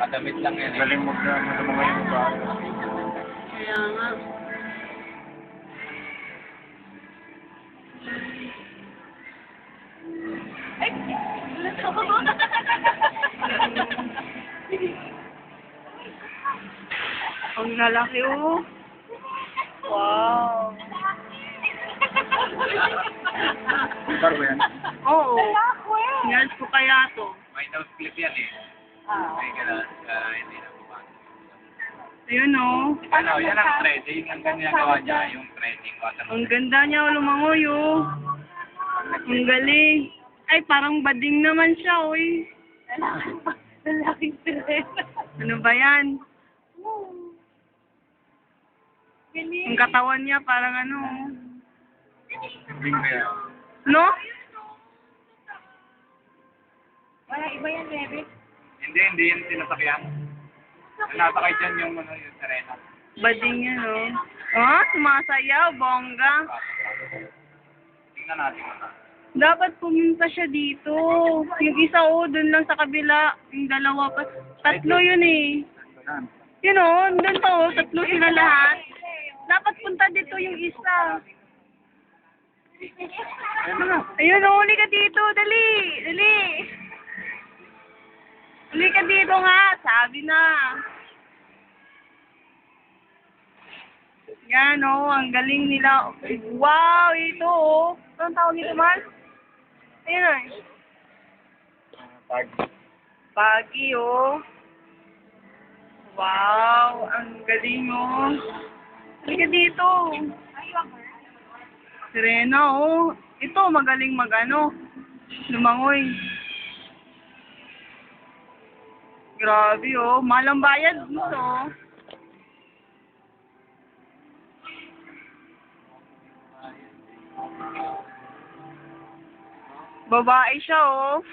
Nakadamit lang yan eh. Galing mo na ano mo ngayon ba? Kaya nga. Ay! Ang lalaki oh. Wow. Car ba yan? Oo. Yan ko kaya to. May nose clip yan eh. May gano'n. Hindi na pumasok. Ayun oh. Ano, yan ang threading. Ang ganyan gawa niya, yung threading. Ang ganda niya lumangoy oh. Ang galing. Ay, parang bading naman siya, oy. Lalaking sirena. Ano ba yan? Ang katawan niya parang ano. Hindi ba yan? No? Wala, iba yan, bebe. Hindi yan sinasakyan. Ang nasakay dyan yung, ano, yung sirena. Bading yan, oh. Oh, sumasayaw, bongga. Tingnan natin ito. Dapat pumunta siya dito. Yung isa, oh, dun lang sa kabila. Yung dalawa pa. Tatlo yun eh. Yan. Yun oh, dun pa oh, tatlo sila lahat. Dapat punta dito yung isa. Ayun oh, uli ka dito. Dali, dali. Uli ka dito nga. Sabi na. Yan oh, ang galing nila. Wow, ito oh. Anong tawag nito, man? Ayun oh. Tag. Pagi oh. Wow, ang galing oh. Halika dito. Sirena oh. Ito, magaling magano. Lumangoy. Grabe oh. Malang bayad dito oh. Babae siya oh.